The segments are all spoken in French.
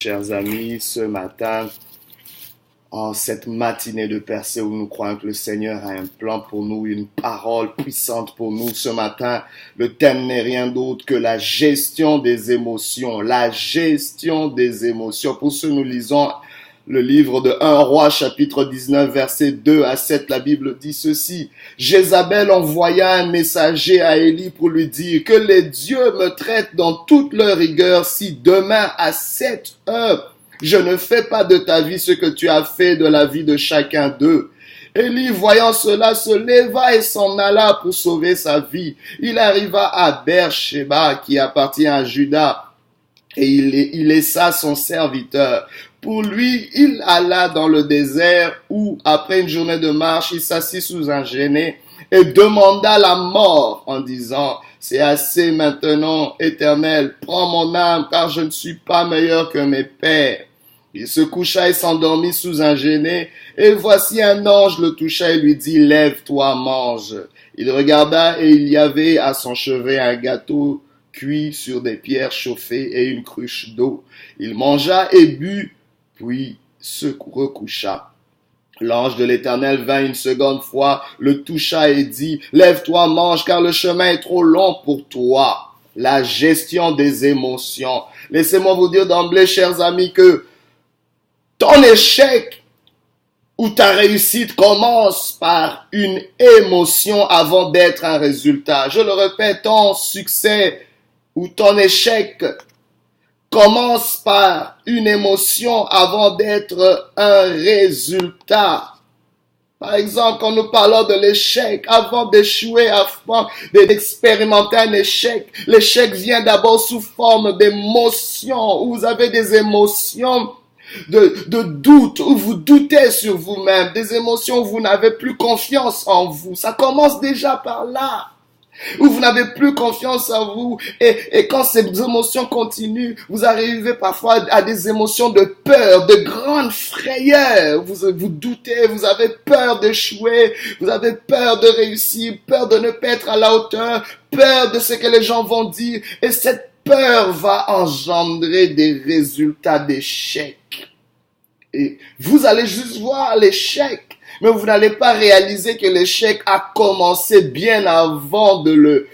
Chers amis, ce matin, en cette matinée de percée où nous croyons que le Seigneur a un plan pour nous, une parole puissante pour nous, ce matin, le thème n'est rien d'autre que la gestion des émotions. La gestion des émotions. Pour ce, nous lisons le livre de 1 Roi, chapitre 19, versets 2 à 7, la Bible dit ceci. Jézabel envoya un messager à Élie pour lui dire que les dieux me traitent dans toute leur rigueur si demain à 7 heures, je ne fais pas de ta vie ce que tu as fait de la vie de chacun d'eux. Élie, voyant cela, se leva et s'en alla pour sauver sa vie. Il arriva à Beersheba, qui appartient à Juda, et il laissa son serviteur. Pour lui, il alla dans le désert où, après une journée de marche, il s'assit sous un genêt et demanda la mort en disant, « C'est assez maintenant, Éternel, prends mon âme, car je ne suis pas meilleur que mes pères. » Il se coucha et s'endormit sous un genêt, et voici un ange le toucha et lui dit, « Lève-toi, mange. » Il regarda et il y avait à son chevet un gâteau cuit sur des pierres chauffées et une cruche d'eau. Il mangea et but, puis se recoucha. L'ange de l'Éternel vint une seconde fois, le toucha et dit, « Lève-toi, mange, car le chemin est trop long pour toi. » La gestion des émotions. Laissez-moi vous dire d'emblée, chers amis, que ton échec ou ta réussite commence par une émotion avant d'être un résultat. Je le répète, ton succès ou ton échec commence par une émotion avant d'être un résultat. Par exemple, quand nous parlons de l'échec, avant d'échouer, avant d'expérimenter un échec, l'échec vient d'abord sous forme d'émotions, où vous avez des émotions de doute, où vous doutez sur vous-même, des émotions où vous n'avez plus confiance en vous. Ça commence déjà par là. Où vous n'avez plus confiance en vous et quand ces émotions continuent, vous arrivez parfois à des émotions de peur, de grande frayeur. Vous doutez, vous avez peur d'échouer, vous avez peur de réussir, peur de ne pas être à la hauteur, peur de ce que les gens vont dire. Et cette peur va engendrer des résultats d'échec. Et vous allez juste voir l'échec. Mais vous n'allez pas réaliser que l'échec a commencé bien avant de le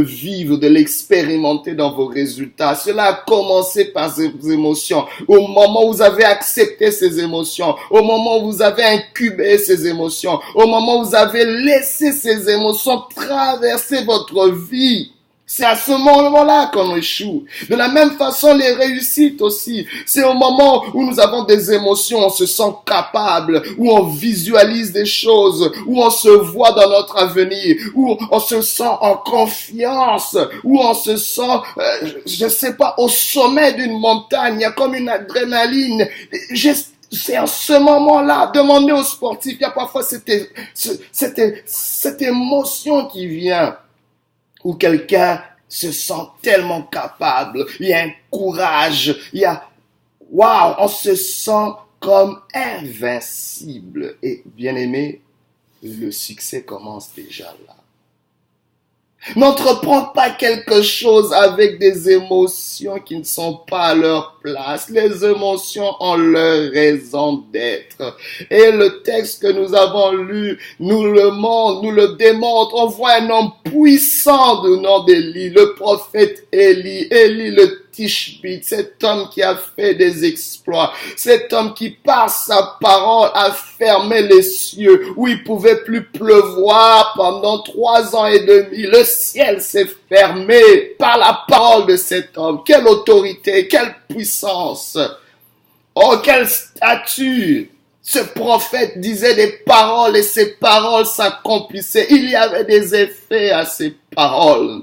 vivre, de l'expérimenter dans vos résultats. Cela a commencé par ces émotions. Au moment où vous avez accepté ces émotions, au moment où vous avez incubé ces émotions, au moment où vous avez laissé ces émotions traverser votre vie. C'est à ce moment-là qu'on échoue. De la même façon, les réussites aussi. C'est au moment où nous avons des émotions, on se sent capable, où on visualise des choses, où on se voit dans notre avenir, où on se sent en confiance, où on se sent, je ne sais pas, au sommet d'une montagne. Il y a comme une adrénaline. C'est en ce moment-là, demandez aux sportifs, il y a parfois cette émotion qui vient. Où quelqu'un se sent tellement capable, il y a un courage, waouh, on se sent comme invincible. Et bien aimé, le succès commence déjà là. N'entreprends pas quelque chose avec des émotions qui ne sont pas à leur place. Les émotions ont leur raison d'être. Et le texte que nous avons lu nous le montre, nous le démontre. On voit un homme puissant du nom d'Élie, le prophète Élie, le Tishbite, cet homme qui a fait des exploits, cet homme qui par sa parole a fermé les cieux, où il pouvait plus pleuvoir pendant 3 ans et demi. Le ciel s'est fermé par la parole de cet homme. Quelle autorité, quelle puissance. Oh, quelle stature. Ce prophète disait des paroles et ces paroles s'accomplissaient. Il y avait des effets à ces paroles.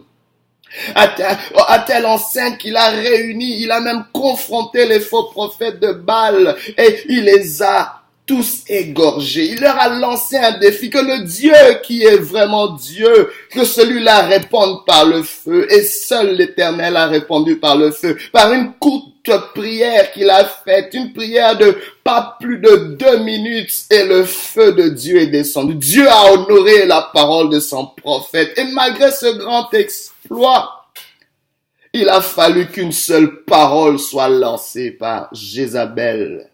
À telle enceinte qu'il a réuni, il a même confronté les faux prophètes de Baal et il les a tous égorgés. Il leur a lancé un défi, que le Dieu qui est vraiment Dieu, que celui-là réponde par le feu. Et seul l'Éternel a répondu par le feu, par une courte prière qu'il a faite, une prière de pas plus de 2 minutes, et le feu de Dieu est descendu. Dieu a honoré la parole de son prophète. Et malgré ce grand exploit, Il a fallu qu'une seule parole soit lancée par Jézabel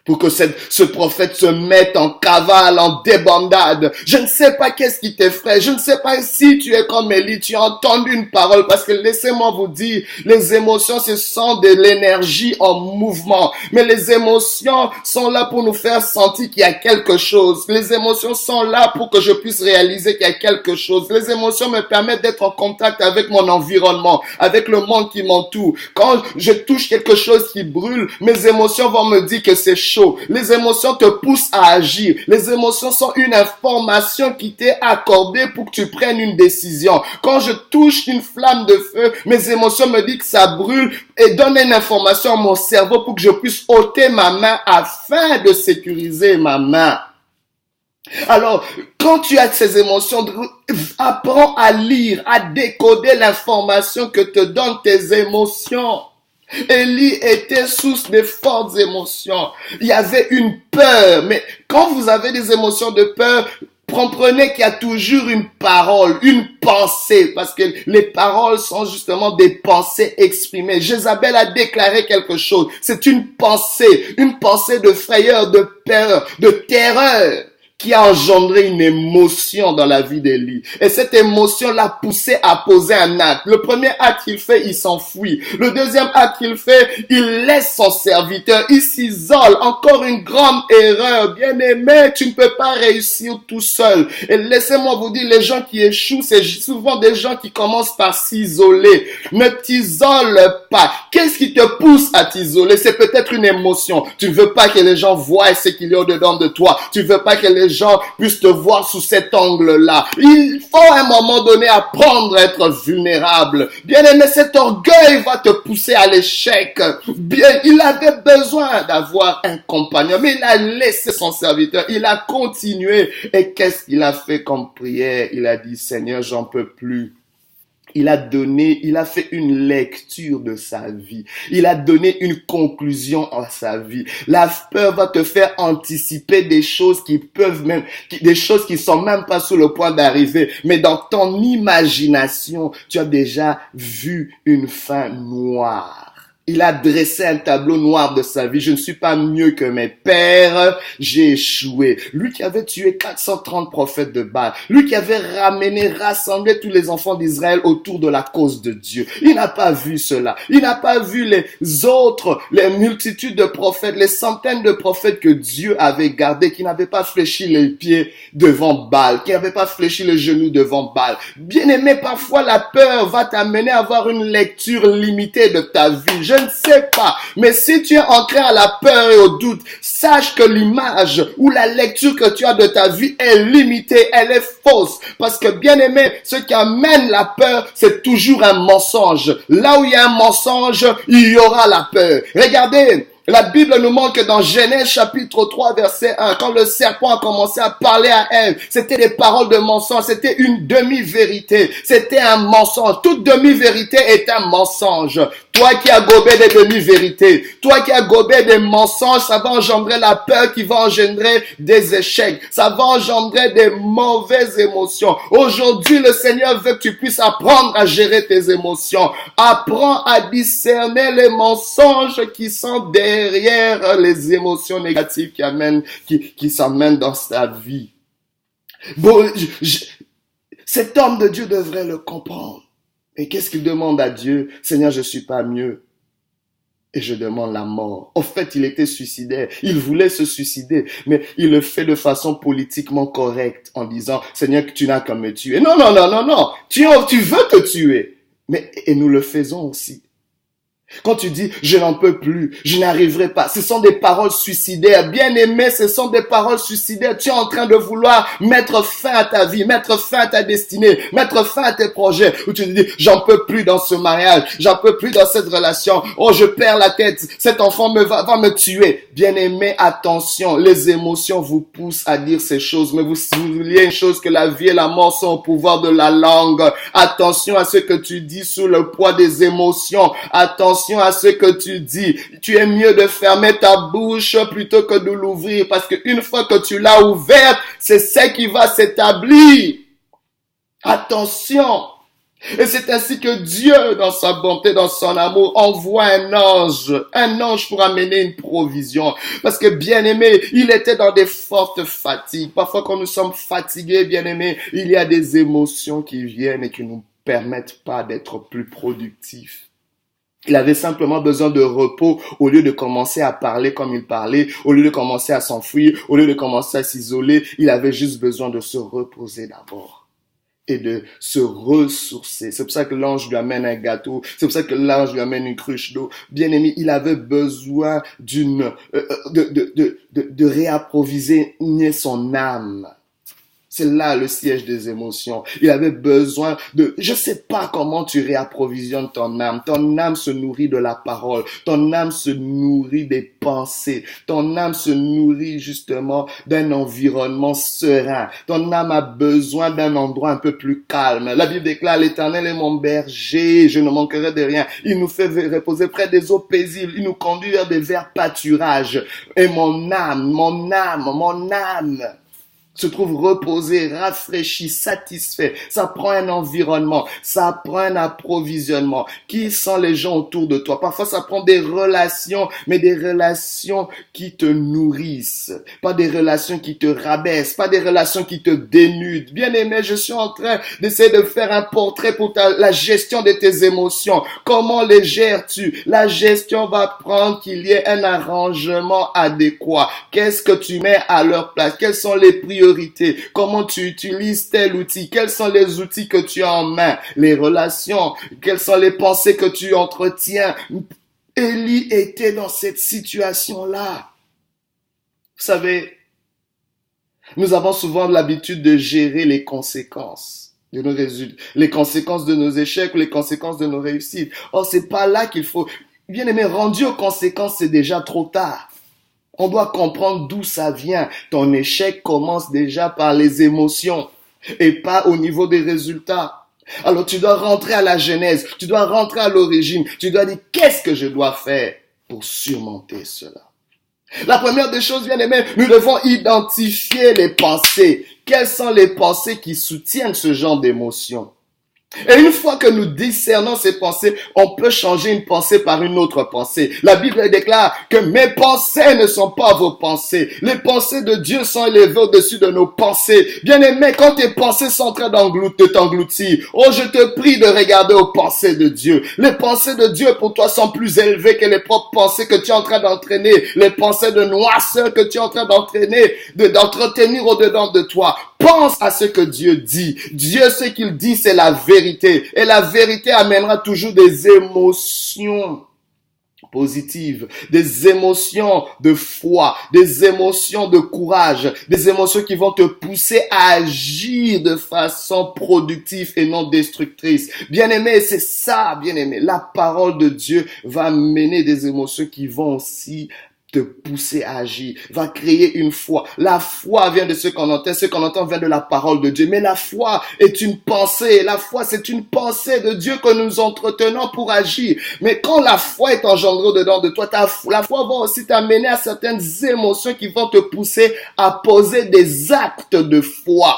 pour que ce prophète se mette en cavale, en débandade. Je ne sais pas qu'est-ce qui t'effraie. Je ne sais pas si tu es comme Élie, tu as entendu une parole. Parce que laissez-moi vous dire, les émotions, ce sont de l'énergie en mouvement. Mais les émotions sont là pour nous faire sentir qu'il y a quelque chose. Les émotions sont là pour que je puisse réaliser qu'il y a quelque chose. Les émotions me permettent d'être en contact avec mon environnement, avec le monde qui m'entoure. Quand je touche quelque chose qui brûle, mes émotions vont me dire que c'est chaud. Les émotions te poussent à agir. Les émotions sont une information qui t'est accordée pour que tu prennes une décision. Quand je touche une flamme de feu, mes émotions me disent que ça brûle et donnent une information à mon cerveau pour que je puisse ôter ma main afin de sécuriser ma main. Alors, quand tu as ces émotions, apprends à lire, à décoder l'information que te donnent tes émotions. Élie était source de fortes émotions. Il y avait une peur. Mais quand vous avez des émotions de peur, comprenez qu'il y a toujours une parole, une pensée, parce que les paroles sont justement des pensées exprimées. Jézabel a déclaré quelque chose. C'est une pensée de frayeur, de peur, de terreur, qui a engendré une émotion dans la vie d'Élie. Et cette émotion l'a poussé à poser un acte. Le premier acte qu'il fait, il s'enfuit. Le deuxième acte qu'il fait, il laisse son serviteur. Il s'isole. Encore une grande erreur. Bien-aimé, tu ne peux pas réussir tout seul. Et laissez-moi vous dire, les gens qui échouent, c'est souvent des gens qui commencent par s'isoler. Ne t'isole pas. Qu'est-ce qui te pousse à t'isoler? C'est peut-être une émotion. Tu ne veux pas que les gens voient ce qu'il y a au-dedans de toi. Tu ne veux pas que les gens puissent te voir sous cet angle-là. Il faut à un moment donné apprendre à être vulnérable. Bien aimé, cet orgueil va te pousser à l'échec. Bien, il avait besoin d'avoir un compagnon, mais il a laissé son serviteur. Il a continué. Et qu'est-ce qu'il a fait comme prière? Il a dit, Seigneur, j'en peux plus. Il a fait une lecture de sa vie. Il a donné une conclusion à sa vie. La peur va te faire anticiper des choses des choses qui sont même pas sur le point d'arriver. Mais dans ton imagination, tu as déjà vu une fin noire. Il a dressé un tableau noir de sa vie. Je ne suis pas mieux que mes pères. J'ai échoué. Lui qui avait tué 430 prophètes de Baal. Lui qui avait rassemblé tous les enfants d'Israël autour de la cause de Dieu. Il n'a pas vu cela. Il n'a pas vu les multitudes de prophètes, les centaines de prophètes que Dieu avait gardés, qui n'avaient pas fléchi les pieds devant Baal, qui n'avaient pas fléchi les genoux devant Baal. Bien-aimé, parfois la peur va t'amener à avoir une lecture limitée de ta vie. Je ne sais pas, mais si tu es ancré à la peur et au doute, sache que l'image ou la lecture que tu as de ta vie est limitée, elle est fausse. Parce que bien aimé, ce qui amène la peur, c'est toujours un mensonge. Là où il y a un mensonge, il y aura la peur. Regardez, la Bible nous montre que dans Genèse chapitre 3 verset 1, quand le serpent a commencé à parler à Ève, c'était des paroles de mensonge, c'était une demi-vérité, c'était un mensonge. Toute demi-vérité est un mensonge. Toi qui as gobé des demi-vérités, toi qui as gobé des mensonges, ça va engendrer la peur qui va engendrer des échecs. Ça va engendrer des mauvaises émotions. Aujourd'hui, le Seigneur veut que tu puisses apprendre à gérer tes émotions. Apprends à discerner les mensonges qui sont derrière les émotions négatives qui s'amènent dans ta vie. Bon, cet homme de Dieu devrait le comprendre. Et qu'est-ce qu'il demande à Dieu? Seigneur, je suis pas mieux. Et je demande la mort. En fait, il était suicidaire. Il voulait se suicider. Mais il le fait de façon politiquement correcte en disant, Seigneur, tu n'as qu'à me tuer. Non, non, non, non, non. Tu veux te tuer. Et nous le faisons aussi. Quand tu dis, je n'en peux plus, je n'arriverai pas, ce sont des paroles suicidaires. Bien aimé, ce sont des paroles suicidaires. Tu es en train de vouloir mettre fin à ta vie, mettre fin à ta destinée, mettre fin à tes projets. Où tu te dis, j'en peux plus dans ce mariage, j'en peux plus dans cette relation. Oh, je perds la tête, cet enfant va me tuer. Bien aimé, attention, les émotions vous poussent à dire ces choses. Mais vous oubliez une chose, que la vie et la mort sont au pouvoir de la langue. Attention à ce que tu dis sous le poids des émotions. Attention à ce que tu dis. Tu es mieux de fermer ta bouche plutôt que de l'ouvrir, parce qu'une fois que tu l'as ouverte, c'est ce qui va s'établir. Attention. Et c'est ainsi que Dieu, dans sa bonté, dans son amour, envoie un ange pour amener une provision. Parce que, bien-aimé, il était dans des fortes fatigues. Parfois, quand nous sommes fatigués, bien-aimé, il y a des émotions qui viennent et qui nous permettent pas d'être plus productifs. Il avait simplement besoin de repos au lieu de commencer à parler comme il parlait, au lieu de commencer à s'enfuir, au lieu de commencer à s'isoler. Il avait juste besoin de se reposer d'abord et de se ressourcer. C'est pour ça que l'ange lui amène un gâteau. C'est pour ça que l'ange lui amène une cruche d'eau. Bien aimé, il avait besoin de réapprovisionner son âme. C'est là le siège des émotions. Il avait besoin je sais pas comment tu réapprovisionnes ton âme. Ton âme se nourrit de la parole. Ton âme se nourrit des pensées. Ton âme se nourrit justement d'un environnement serein. Ton âme a besoin d'un endroit un peu plus calme. La Bible déclare, l'Éternel est mon berger, je ne manquerai de rien. Il nous fait reposer près des eaux paisibles. Il nous conduit vers des verts pâturages. Et mon âme se trouve reposé, rafraîchi, satisfait. Ça prend un environnement, ça prend un approvisionnement. Qui sont les gens autour de toi? Parfois, ça prend des relations, mais des relations qui te nourrissent. Pas des relations qui te rabaissent, pas des relations qui te dénudent. Bien-aimé, je suis en train d'essayer de faire un portrait pour la gestion de tes émotions. Comment les gères-tu? La gestion va prendre qu'il y ait un arrangement adéquat. Qu'est-ce que tu mets à leur place? Quelles sont les priorités? Comment tu utilises tel outil? Quels sont les outils que tu as en main? Les relations? Quelles sont les pensées que tu entretiens? Élie était dans cette situation-là. Vous savez, nous avons souvent l'habitude de gérer les conséquences de nos résultats, les conséquences de nos échecs ou les conséquences de nos réussites. Or, c'est pas là qu'il faut... Bien aimé, rendu aux conséquences, c'est déjà trop tard. On doit comprendre d'où ça vient. Ton échec commence déjà par les émotions et pas au niveau des résultats. Alors tu dois rentrer à la genèse, tu dois rentrer à l'origine, tu dois dire qu'est-ce que je dois faire pour surmonter cela. La première des choses, bien aimé, nous devons identifier les pensées. Quelles sont les pensées qui soutiennent ce genre d'émotions? Et une fois que nous discernons ces pensées, on peut changer une pensée par une autre pensée. La Bible déclare que mes pensées ne sont pas vos pensées. Les pensées de Dieu sont élevées au-dessus de nos pensées. Bien-aimé, quand tes pensées sont en train de t'engloutir, oh, je te prie de regarder aux pensées de Dieu. Les pensées de Dieu pour toi sont plus élevées que les propres pensées que tu es en train d'entraîner. Les pensées de noirceur que tu es en train d'entretenir au-dedans de toi. Pense à ce que Dieu dit. Dieu, ce qu'il dit, c'est la vérité. Et la vérité amènera toujours des émotions positives, des émotions de foi, des émotions de courage, des émotions qui vont te pousser à agir de façon productive et non destructrice. Bien-aimé, c'est ça, bien-aimé. La parole de Dieu va mener des émotions qui vont aussi te pousser à agir, va créer une foi. La foi vient de ce qu'on entend vient de la parole de Dieu. Mais la foi est une pensée. La foi, c'est une pensée de Dieu que nous entretenons pour agir. Mais quand la foi est engendrée dedans de toi, la foi va aussi t'amener à certaines émotions qui vont te pousser à poser des actes de foi.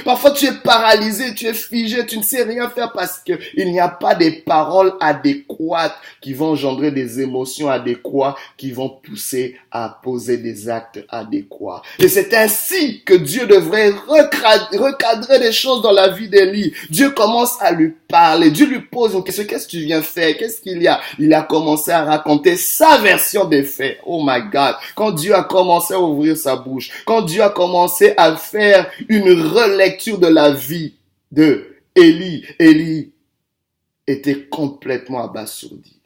Parfois, tu es paralysé, tu es figé, tu ne sais rien faire parce que il n'y a pas des paroles adéquates qui vont engendrer des émotions adéquates, qui vont pousser à poser des actes adéquats. Et c'est ainsi que Dieu devrait recadrer les choses dans la vie d'Élie. Dieu commence à lui parler. Dieu lui pose une question. Qu'est-ce que tu viens faire? Qu'est-ce qu'il y a? Il a commencé à raconter sa version des faits. Oh my God. Quand Dieu a commencé à ouvrir sa bouche, quand Dieu a commencé à faire une lecture de la vie de Élie. Élie était complètement abasourdi.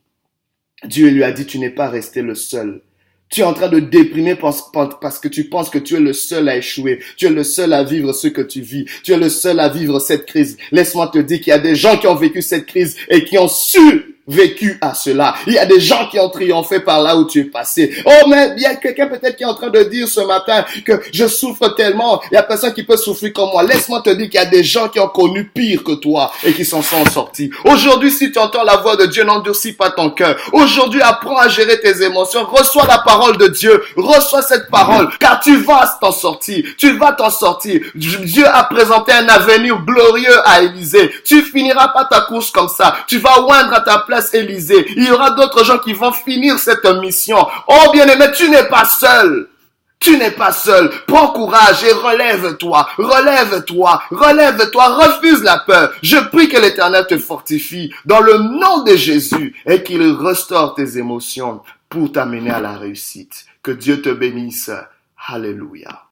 Dieu lui a dit, tu n'es pas resté le seul. Tu es en train de déprimer parce que tu penses que tu es le seul à échouer. Tu es le seul à vivre ce que tu vis. Tu es le seul à vivre cette crise. Laisse-moi te dire qu'il y a des gens qui ont vécu cette crise et qui ont su vécu à cela. Il y a des gens qui ont triomphé par là où tu es passé. Oh, mais il y a quelqu'un peut-être qui est en train de dire ce matin que je souffre tellement. Il y a personne qui peut souffrir comme moi. Laisse-moi te dire qu'il y a des gens qui ont connu pire que toi et qui s'en sont sortis. Aujourd'hui, si tu entends la voix de Dieu, n'endurcis pas ton cœur. Aujourd'hui, apprends à gérer tes émotions. Reçois la parole de Dieu. Reçois cette parole, car tu vas t'en sortir. Tu vas t'en sortir. Dieu a présenté un avenir glorieux à Élisée. Tu finiras pas ta course comme ça. Tu vas oindre à ta place Élisée. Il y aura d'autres gens qui vont finir cette mission. Oh bien-aimé, tu n'es pas seul. Tu n'es pas seul. Prends courage et relève-toi. Relève-toi. Relève-toi. Refuse la peur. Je prie que l'Éternel te fortifie dans le nom de Jésus et qu'il restaure tes émotions pour t'amener à la réussite. Que Dieu te bénisse. Alléluia.